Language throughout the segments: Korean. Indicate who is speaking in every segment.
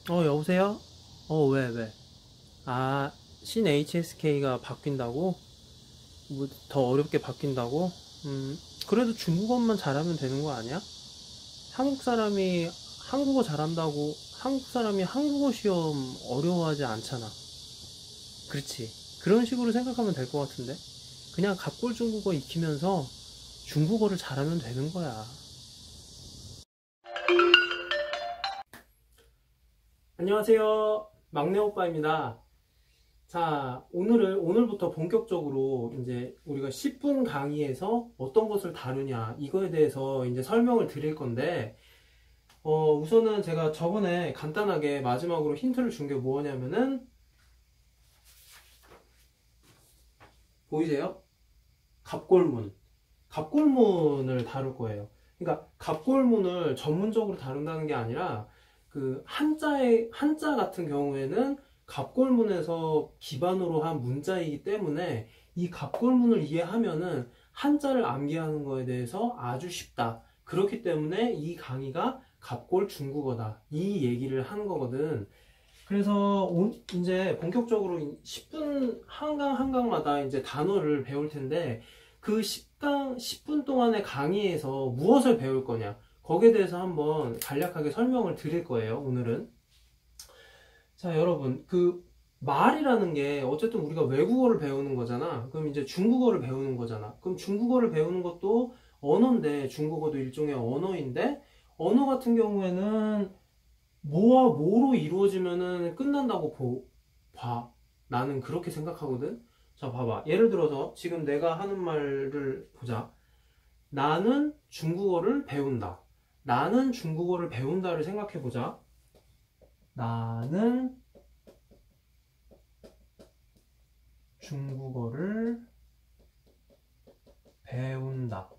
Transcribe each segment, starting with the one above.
Speaker 1: 여보세요? 왜? 아, 신 HSK가 바뀐다고? 뭐, 더 어렵게 바뀐다고? 그래도 중국어만 잘하면 되는 거 아니야? 한국 사람이 한국어 잘한다고, 한국 사람이 한국어 시험 어려워하지 않잖아. 그렇지. 그런 식으로 생각하면 될 것 같은데? 그냥 갑골 중국어 익히면서 중국어를 잘하면 되는 거야. 안녕하세요. 막내 오빠입니다. 자, 오늘부터 본격적으로 이제 우리가 10분 강의에서 어떤 것을 다루냐, 이거에 대해서 이제 설명을 드릴 건데, 우선은 제가 저번에 간단하게 마지막으로 힌트를 준 게 뭐냐면은, 보이세요? 갑골문. 갑골문을 다룰 거예요. 그러니까 갑골문을 전문적으로 다룬다는 게 아니라 그 한자 같은 경우에는 갑골문에서 기반으로 한 문자이기 때문에 이 갑골문을 이해하면은 한자를 암기하는 거에 대해서 아주 쉽다. 그렇기 때문에 이 강의가 갑골 중국어다. 이 얘기를 하는 거거든. 그래서 이제 본격적으로 10분 한강 한강마다 이제 단어를 배울 텐데 그 10분 동안의 강의에서 무엇을 배울 거냐 거기에 대해서 한번 간략하게 설명을 드릴 거예요. 오늘은. 자, 여러분, 그 말이라는 게 어쨌든 우리가 외국어를 배우는 거잖아. 그럼 이제 중국어를 배우는 거잖아. 그럼 중국어를 배우는 것도 언어인데, 중국어도 일종의 언어인데, 언어 같은 경우에는 뭐와 뭐로 이루어지면은 끝난다고 봐. 나는 그렇게 생각하거든. 자, 봐봐. 예를 들어서 지금 내가 하는 말을 보자. 나는 중국어를 배운다. 나는 중국어를 배운다를 생각해 보자. 나는 중국어를 배운다.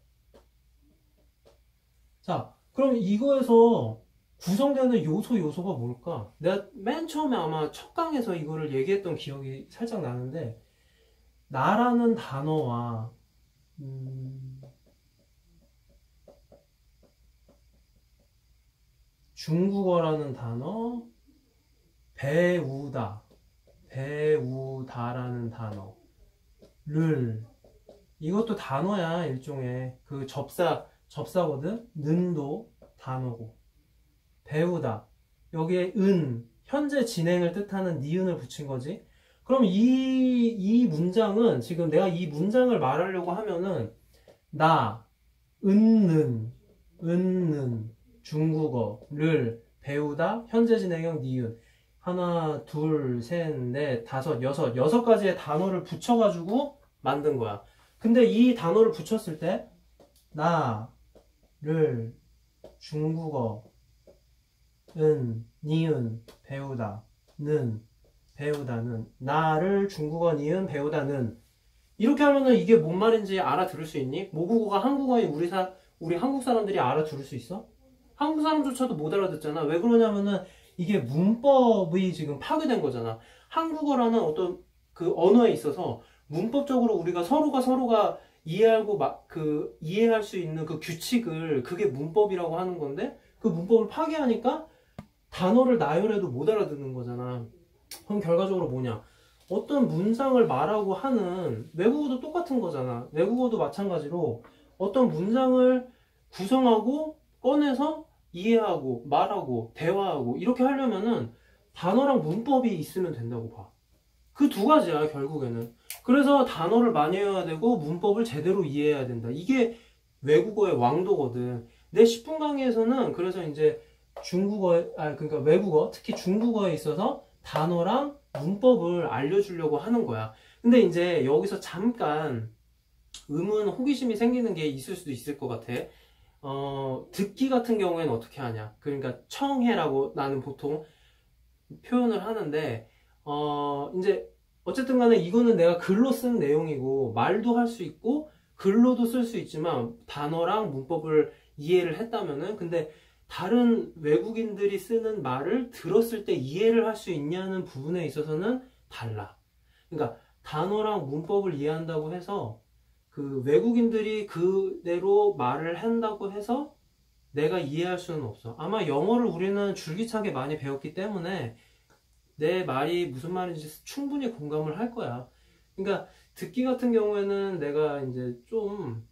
Speaker 1: 자, 그럼 이거에서 구성되는 요소가 뭘까? 내가 맨 처음에 아마 첫 강에서 이거를 얘기했던 기억이 살짝 나는데, 나라는 단어와, 중국어라는 단어, 배우다, 배우다라는 단어를, 이것도 단어야, 일종의. 그 접사거든? 는도 단어고. 배우다. 여기에 현재 진행을 뜻하는 니은을 붙인 거지. 그럼 이 문장은, 지금 내가 이 문장을 말하려고 하면은, 나, 은는, 중국어를 배우다, 현재 진행형 니은. 하나, 둘, 셋, 넷, 다섯, 여섯 가지의 단어를 붙여가지고 만든 거야. 근데 이 단어를 붙였을 때, 나를 중국어, 니은, 배우다는, 나를 중국어, 니은, 배우다는, 이렇게 하면은 이게 뭔 말인지 알아들을 수 있니? 모국어가 한국어인 우리 한국 사람들이 알아들을 수 있어? 한국 사람조차도 못 알아듣잖아. 왜 그러냐면은 이게 문법이 지금 파괴된 거잖아. 한국어라는 어떤 그 언어에 있어서 문법적으로 우리가 서로가 이해하고 이해할 수 있는 그 규칙을 그게 문법이라고 하는 건데 그 문법을 파괴하니까 단어를 나열해도 못 알아듣는 거잖아. 그럼 결과적으로 뭐냐? 어떤 문장을 말하고 하는 외국어도 똑같은 거잖아. 외국어도 마찬가지로 어떤 문장을 구성하고 꺼내서 이해하고 말하고 대화하고 이렇게 하려면은 단어랑 문법이 있으면 된다고 봐. 그 두 가지야, 결국에는. 그래서 단어를 많이 외워야 되고 문법을 제대로 이해해야 된다. 이게 외국어의 왕도거든. 내 10분 강의에서는 그래서 이제 그러니까 외국어, 특히 중국어에 있어서 단어랑 문법을 알려주려고 하는 거야. 근데 이제 여기서 잠깐 호기심이 생기는 게 있을 수도 있을 것 같아. 듣기 같은 경우에는 어떻게 하냐. 그러니까 청해라고 나는 보통 표현을 하는데, 이제 어쨌든 간에 이거는 내가 글로 쓴 내용이고, 말도 할 수 있고, 글로도 쓸 수 있지만, 단어랑 문법을 이해를 했다면은, 근데 다른 외국인들이 쓰는 말을 들었을 때 이해를 할 수 있냐는 부분에 있어서는 달라. 그러니까 단어랑 문법을 이해한다고 해서 그 외국인들이 그대로 말을 한다고 해서 내가 이해할 수는 없어. 아마 영어를 우리는 줄기차게 많이 배웠기 때문에 내 말이 무슨 말인지 충분히 공감을 할 거야. 그러니까 듣기 같은 경우에는 내가 이제 좀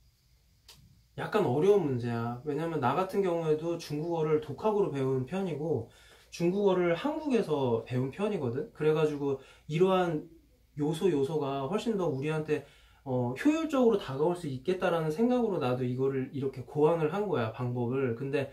Speaker 1: 약간 어려운 문제야. 왜냐면 나 같은 경우에도 중국어를 독학으로 배운 편이고 중국어를 한국에서 배운 편이거든. 그래가지고 이러한 요소가 훨씬 더 우리한테 효율적으로 다가올 수 있겠다라는 생각으로 나도 이거를 이렇게 고안을 한 거야, 방법을. 근데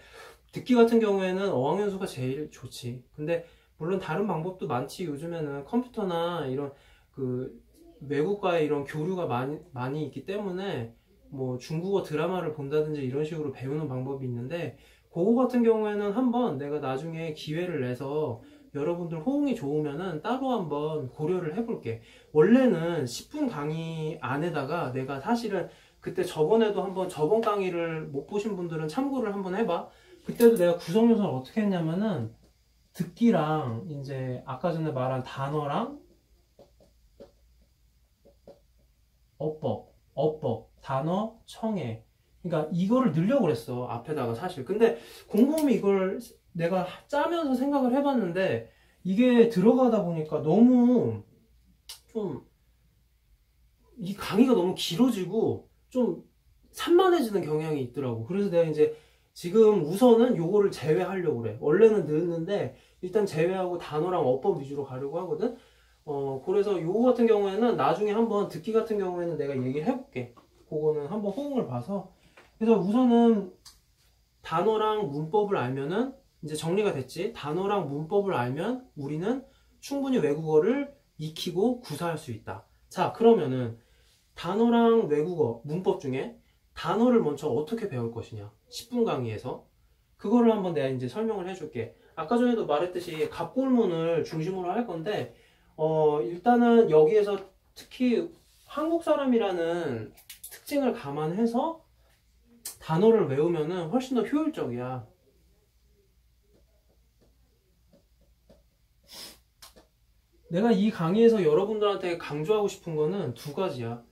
Speaker 1: 듣기 같은 경우에는 어학연수가 제일 좋지. 근데 물론 다른 방법도 많지. 요즘에는 컴퓨터나 이런 그 외국과의 이런 교류가 많이 있기 때문에 뭐 중국어 드라마를 본다든지 이런 식으로 배우는 방법이 있는데 그거 같은 경우에는 한번 내가 나중에 기회를 내서 여러분들 호응이 좋으면은 따로 한번 고려를 해볼게. 원래는 10분 강의 안에다가 내가 사실은 그때 저번에도 한번 저번 강의를 못 보신 분들은 참고를 한번 해봐. 그때도 내가 구성 요소를 어떻게 했냐면은 듣기랑 이제 아까 전에 말한 단어랑 어법, 단어, 청해. 그러니까 이거를 넣으려고 그랬어. 앞에다가 사실. 근데 곰곰이 이걸 내가 짜면서 생각을 해봤는데 이게 들어가다 보니까 너무 좀 이 강의가 너무 길어지고 좀 산만해지는 경향이 있더라고. 그래서 내가 이제 지금 우선은 요거를 제외하려고 그래. 원래는 넣었는데 일단 제외하고 단어랑 어법 위주로 가려고 하거든. 그래서 요거 같은 경우에는 나중에 한번 듣기 같은 경우에는 내가 얘기를 해볼게. 그거는 한번 호응을 봐서. 그래서 우선은 단어랑 문법을 알면은 이제 정리가 됐지. 단어랑 문법을 알면 우리는 충분히 외국어를 익히고 구사할 수 있다. 자, 그러면은 단어랑 외국어, 문법 중에 단어를 먼저 어떻게 배울 것이냐. 10분 강의에서. 그거를 한번 내가 이제 설명을 해줄게. 아까 전에도 말했듯이 갑골문을 중심으로 할 건데, 일단은 여기에서 특히 한국 사람이라는 특징을 감안해서 단어를 외우면은 훨씬 더 효율적이야. 내가 이 강의에서 여러분들한테 강조하고 싶은 거는 두 가지야.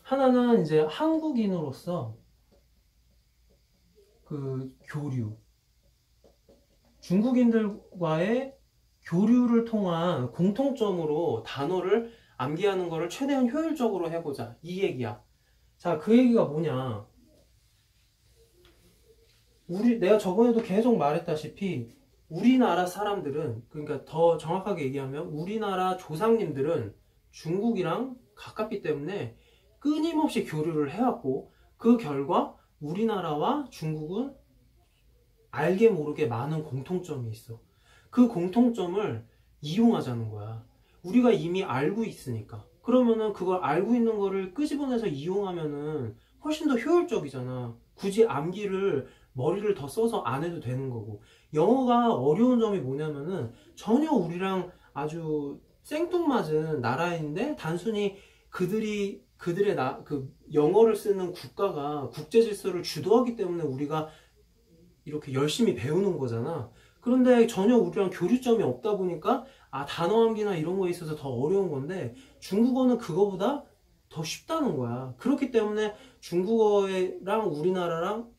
Speaker 1: 하나는 이제 한국인으로서 그 교류. 중국인들과의 교류를 통한 공통점으로 단어를 암기하는 거를 최대한 효율적으로 해보자. 이 얘기야. 자, 그 얘기가 뭐냐. 내가 저번에도 계속 말했다시피 우리나라 사람들은, 그러니까 더 정확하게 얘기하면 우리나라 조상님들은 중국이랑 가깝기 때문에 끊임없이 교류를 해왔고 그 결과 우리나라와 중국은 알게 모르게 많은 공통점이 있어. 그 공통점을 이용하자는 거야. 우리가 이미 알고 있으니까. 그러면은 그걸 알고 있는 거를 끄집어내서 이용하면은 훨씬 더 효율적이잖아. 굳이 암기를 머리를 더 써서 안 해도 되는 거고. 영어가 어려운 점이 뭐냐면은 전혀 우리랑 아주 생뚱맞은 나라인데 단순히 그 영어를 쓰는 국가가 국제 질서를 주도하기 때문에 우리가 이렇게 열심히 배우는 거잖아. 그런데 전혀 우리랑 교류점이 없다 보니까 단어 암기나 이런 거에 있어서 더 어려운 건데 중국어는 그거보다 더 쉽다는 거야. 그렇기 때문에 중국이랑 우리나라랑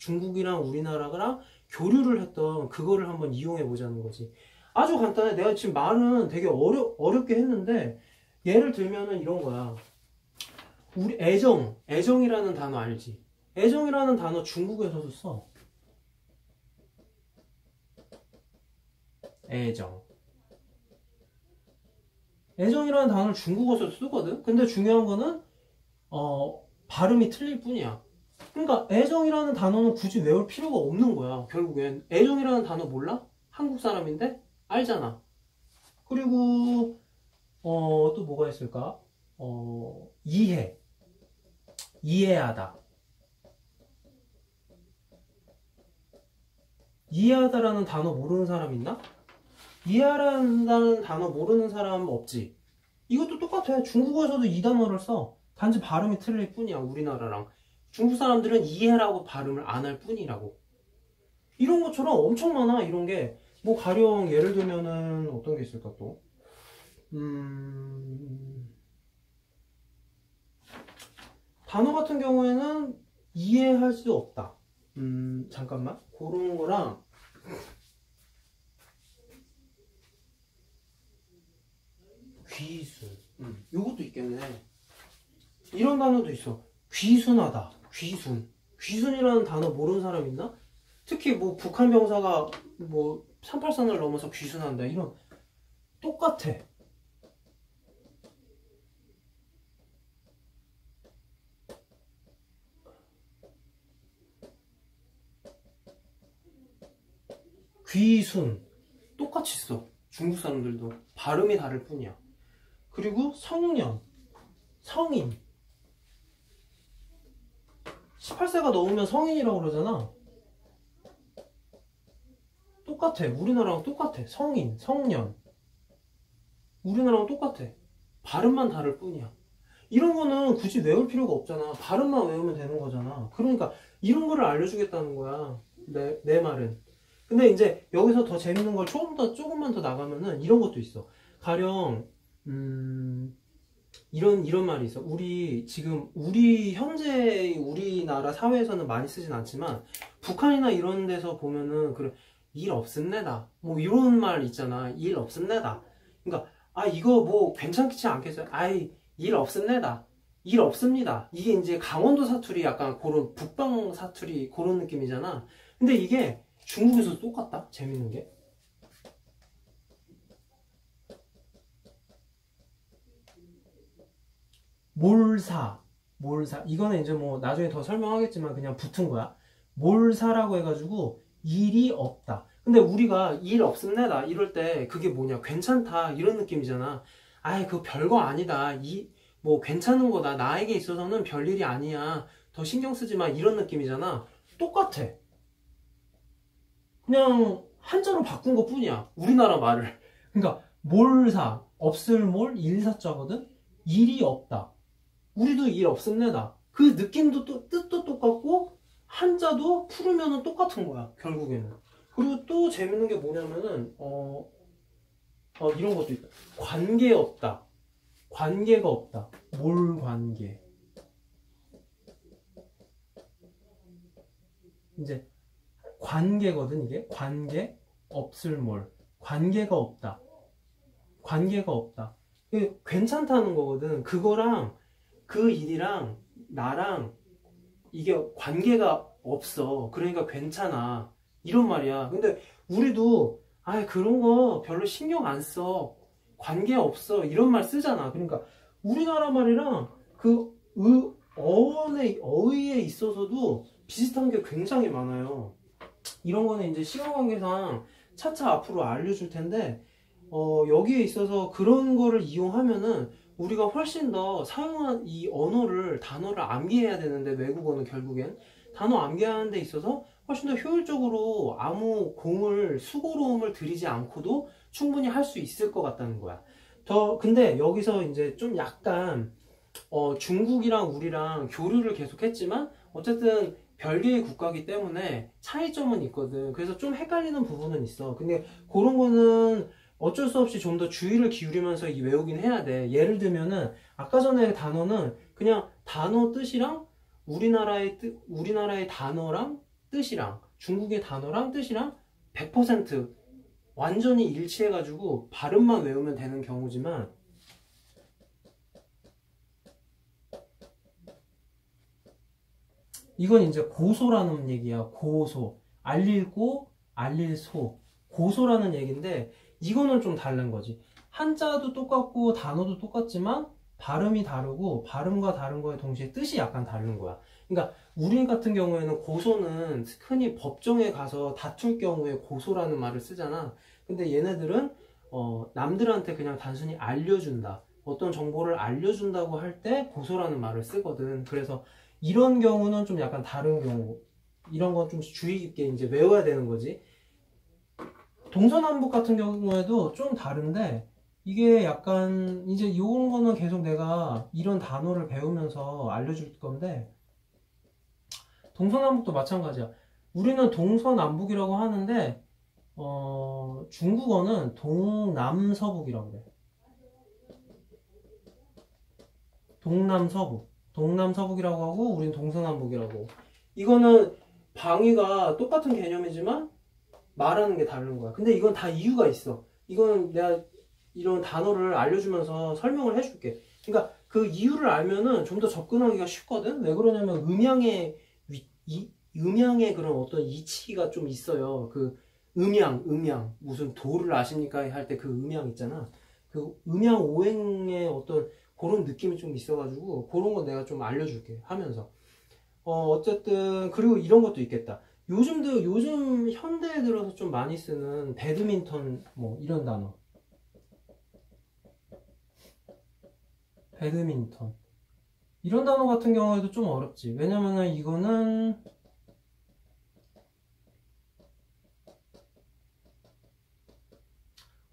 Speaker 1: 교류를 했던 그거를 한번 이용해 보자는 거지. 아주 간단해. 내가 지금 말은 되게 어렵게 했는데 예를 들면은 이런 거야. 우리 애정이라는 단어 알지? 애정이라는 단어 중국에서도 써. 애정이라는 단어를 중국어에서 쓰거든? 근데 중요한 거는, 발음이 틀릴 뿐이야. 그러니까 애정이라는 단어는 굳이 외울 필요가 없는 거야, 결국엔. 애정이라는 단어 몰라? 한국 사람인데? 알잖아. 그리고, 또 뭐가 있을까? 이해하다. 이해하다라는 단어 모르는 사람 있나? 이해한다는 단어 모르는 사람 없지. 이것도 똑같아. 중국어에서도 이 단어를 써. 단지 발음이 틀릴 뿐이야, 우리나라랑. 중국 사람들은 이해라고 발음을 안 할 뿐이라고. 이런 것처럼 엄청 많아, 이런 게. 뭐, 가령, 예를 들면은, 어떤 게 있을까, 또? 단어 같은 경우에는 이해할 수 없다. 잠깐만. 그런 거랑 귀순. 요것도 있겠네. 이런 단어도 있어. 귀순하다. 귀순. 귀순이라는 단어 모르는 사람 있나? 특히 뭐 북한 병사가 뭐 383을 넘어서 귀순한다. 이런 똑같아. 귀순. 똑같이 써. 중국 사람들도. 발음이 다를 뿐이야. 그리고 성년. 성인. 18세가 넘으면 성인이라고 그러잖아. 똑같아. 우리나라랑 똑같아. 성인, 성년. 우리나라랑 똑같아. 발음만 다를 뿐이야. 이런 거는 굳이 외울 필요가 없잖아. 발음만 외우면 되는 거잖아. 그러니까 이런 거를 알려주겠다는 거야. 내 말은. 근데 이제 여기서 더 재밌는 걸 조금만 더 나가면은 이런 것도 있어. 가령, 이런 말이 있어. 우리 현재 우리나라 사회에서는 많이 쓰진 않지만, 북한이나 이런 데서 보면은, 일 없습니다. 뭐 이런 말 있잖아. 일 없습니다. 그러니까, 이거 뭐 괜찮지 않겠어요? 일 없습니다. 일 없습니다. 이게 이제 강원도 사투리 약간 그런 북방 사투리 그런 느낌이잖아. 근데 이게 중국에서 똑같다? 재밌는 게. 몰사. 이거는 이제 뭐 나중에 더 설명하겠지만 그냥 붙은 거야. 몰사라고 해가지고 일이 없다. 근데 우리가 일 없습니다. 이럴 때 그게 뭐냐. 괜찮다. 이런 느낌이잖아. 그거 별거 아니다. 뭐 괜찮은 거다. 나에게 있어서는 별일이 아니야. 더 신경 쓰지 마. 이런 느낌이잖아. 똑같아. 그냥 한자로 바꾼 것 뿐이야. 우리나라 말을. 그러니까 몰사, 없을 몰, 일사자거든. 일이 없다. 우리도 일 없습니다. 그 느낌도 뜻도 똑같고 한자도 풀으면 똑같은 거야. 결국에는. 그리고 또 재밌는 게 뭐냐면은 이런 것도 있다. 관계 없다. 관계가 없다. 몰 관계. 이제 관계거든 이게. 관계 없을 몰. 관계가 없다. 관계가 없다. 이게 괜찮다는 거거든. 그거랑 그 일이랑 나랑 이게 관계가 없어. 그러니까 괜찮아. 이런 말이야. 근데 우리도 그런 거 별로 신경 안 써. 관계 없어. 이런 말 쓰잖아. 그러니까 우리나라 말이랑 그 어휘에 있어서도 비슷한 게 굉장히 많아요. 이런 거는 이제 시간 관계상 차차 앞으로 알려줄 텐데 여기에 있어서 그런 거를 이용하면은 우리가 훨씬 더 사용한 이 단어를 암기해야 되는데, 외국어는 결국엔 단어 암기하는 데 있어서 훨씬 더 효율적으로 아무 수고로움을 들이지 않고도 충분히 할 수 있을 것 같다는 거야. 근데 여기서 이제 좀 약간 중국이랑 우리랑 교류를 계속 했지만 어쨌든 별개의 국가이기 때문에 차이점은 있거든. 그래서 좀 헷갈리는 부분은 있어. 근데 그런 거는 어쩔 수 없이 좀 더 주의를 기울이면서 외우긴 해야 돼. 예를 들면은 아까 전에 단어는 그냥 단어 뜻이랑 우리나라의 단어랑 뜻이랑 중국의 단어랑 뜻이랑 100% 완전히 일치해가지고 발음만 외우면 되는 경우지만, 이건 이제 고소라는 얘기야. 고소. 알릴고, 알릴소. 고소라는 얘기인데, 이거는 좀 다른 거지. 한자도 똑같고, 단어도 똑같지만, 발음이 다르고, 발음과 다른 거에 동시에 뜻이 약간 다른 거야. 그러니까, 우리 같은 경우에는 고소는 흔히 법정에 가서 다툴 경우에 고소라는 말을 쓰잖아. 근데 얘네들은, 남들한테 그냥 단순히 알려준다. 어떤 정보를 알려준다고 할 때 고소라는 말을 쓰거든. 그래서, 이런 경우는 좀 약간 다른 경우. 이런 건 좀 주의 깊게 이제 외워야 되는 거지. 동서남북 같은 경우에도 좀 다른데, 이게 약간, 이제 이런 거는 계속 내가 이런 단어를 배우면서 알려줄 건데, 동서남북도 마찬가지야. 우리는 동서남북이라고 하는데, 중국어는 동남서북이라고 그래. 동남서북. 동남서북이라고 하고, 우린 동서남북이라고. 이거는 방위가 똑같은 개념이지만 말하는 게 다른 거야. 근데 이건 다 이유가 있어. 이건 내가 이런 단어를 알려주면서 설명을 해줄게. 그러니까 그 이유를 알면은 좀 더 접근하기가 쉽거든. 왜 그러냐면 음양의 그런 어떤 이치가 좀 있어요. 그 음양 무슨 도를 아십니까 할 때 그 음양 있잖아. 그 음양 오행의 어떤 그런 느낌이 좀 있어가지고 그런 거 내가 좀 알려줄게 하면서. 어쨌든 그리고 이런 것도 있겠다. 요즘 현대에 들어서 좀 많이 쓰는 배드민턴 뭐 이런 단어. 배드민턴 이런 단어 같은 경우에도 좀 어렵지. 왜냐면은 이거는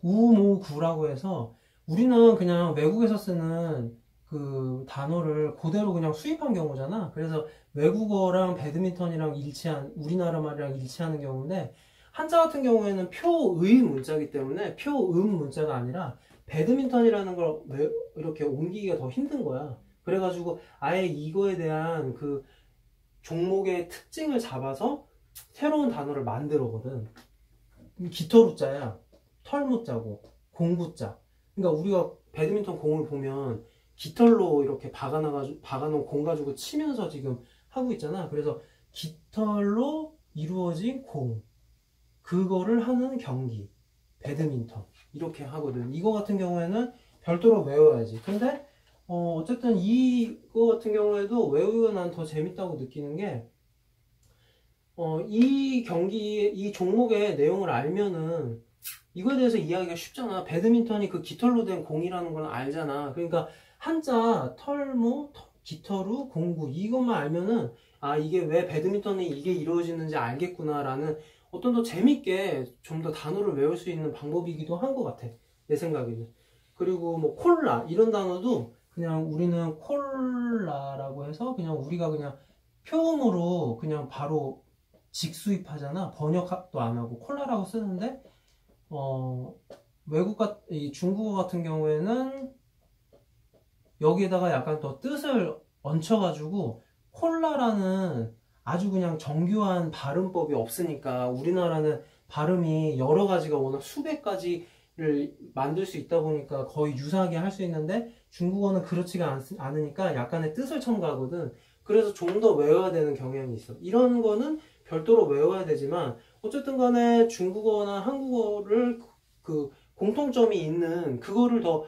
Speaker 1: 우모구라고 해서 우리는 그냥 외국에서 쓰는 그 단어를 그대로 그냥 수입한 경우잖아. 그래서 외국어랑 배드민턴이랑 우리나라 말이랑 일치하는 경우인데, 한자 같은 경우에는 표의 문자이기 때문에 표음 문자가 아니라 배드민턴이라는 걸 이렇게 옮기기가 더 힘든 거야. 그래가지고 아예 이거에 대한 그 종목의 특징을 잡아서 새로운 단어를 만들어거든. 깃털우자야. 털무자고 공구자. 그러니까 우리가 배드민턴 공을 보면 깃털로 이렇게 박아놓은 공 가지고 치면서 지금 하고 있잖아. 그래서 깃털로 이루어진 공, 그거를 하는 경기, 배드민턴 이렇게 하거든. 이거 같은 경우에는 별도로 외워야지. 근데 어쨌든 이거 같은 경우에도 외우면 난 더 재밌다고 느끼는 게, 이 종목의 내용을 알면은 이거에 대해서 이해하기가 쉽잖아. 배드민턴이 그 깃털로 된 공이라는 건 알잖아. 그러니까 한자, 털모, 깃털우, 공구 이것만 알면은 아, 이게 왜 배드민턴이 이게 이루어지는지 알겠구나라는 어떤 더 재밌게 좀 더 단어를 외울 수 있는 방법이기도 한 것 같아. 내 생각에는. 그리고 뭐 콜라 이런 단어도 그냥 우리는 콜라라고 해서 그냥 우리가 그냥 표음으로 그냥 바로 직수입하잖아. 번역도 안 하고 콜라라고 쓰는데, 이 중국어 같은 경우에는 여기에다가 약간 더 뜻을 얹혀가지고 콜라라는 아주 그냥 정교한 발음법이 없으니까, 우리나라는 발음이 여러 가지가 워낙 수백 가지를 만들 수 있다 보니까 거의 유사하게 할 수 있는데, 중국어는 그렇지가 않으니까 약간의 뜻을 첨가하거든. 그래서 좀 더 외워야 되는 경향이 있어. 이런 거는 별도로 외워야 되지만 어쨌든 간에 중국어나 한국어를 그 공통점이 있는 그거를 더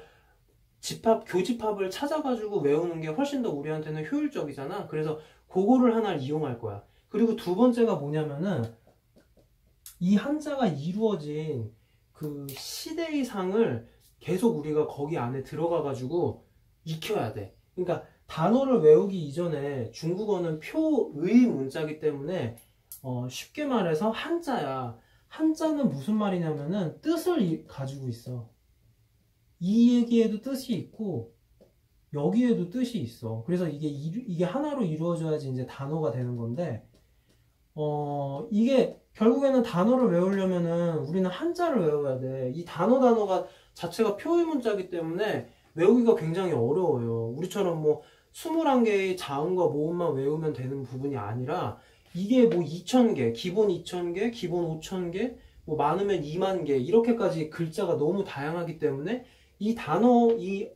Speaker 1: 교집합을 찾아가지고 외우는 게 훨씬 더 우리한테는 효율적이잖아. 그래서 그거를 하나를 이용할 거야. 그리고 두 번째가 뭐냐면은 이 한자가 이루어진 그 시대의 상을 계속 우리가 거기 안에 들어가가지고 익혀야 돼. 그러니까 단어를 외우기 이전에 중국어는 표의 문자이기 때문에 쉽게 말해서 한자야. 한자는 무슨 말이냐면은 뜻을 가지고 있어. 이 얘기에도 뜻이 있고 여기에도 뜻이 있어. 그래서 이게 하나로 이루어져야지 이제 단어가 되는 건데, 이게 결국에는 단어를 외우려면은 우리는 한자를 외워야 돼. 이 단어가 자체가 표의 문자이기 때문에 외우기가 굉장히 어려워요. 우리처럼 뭐 21개의 자음과 모음만 외우면 되는 부분이 아니라 이게 뭐 2000개, 기본 2000개, 기본 5000개, 뭐 많으면 2만 개 이렇게까지 글자가 너무 다양하기 때문에 이 단어의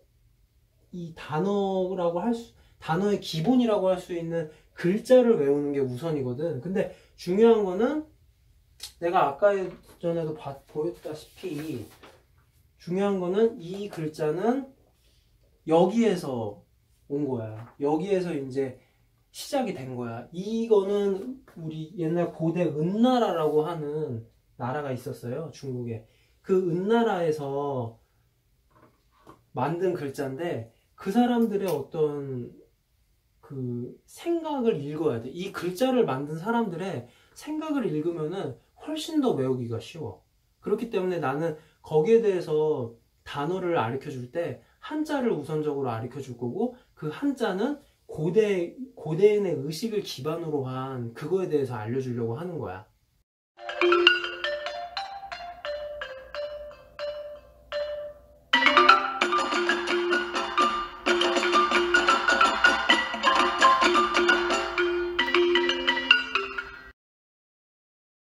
Speaker 1: 기본이라고 할 수 있는 글자를 외우는 게 우선이거든. 근데 중요한 거는 내가 아까 전에도 보였다시피 중요한 거는 이 글자는 여기에서 온 거야. 여기에서 이제 시작이 된 거야. 이거는 우리 옛날 고대 은나라라고 하는 나라가 있었어요. 중국에. 그 은나라에서 만든 글자인데 그 사람들의 어떤 그 생각을 읽어야 돼. 이 글자를 만든 사람들의 생각을 읽으면은 훨씬 더 외우기가 쉬워. 그렇기 때문에 나는 거기에 대해서 단어를 가르쳐 줄 때 한자를 우선적으로 가르쳐 줄 거고, 그 한자는 고대인의 의식을 기반으로 한 그거에 대해서 알려주려고 하는 거야.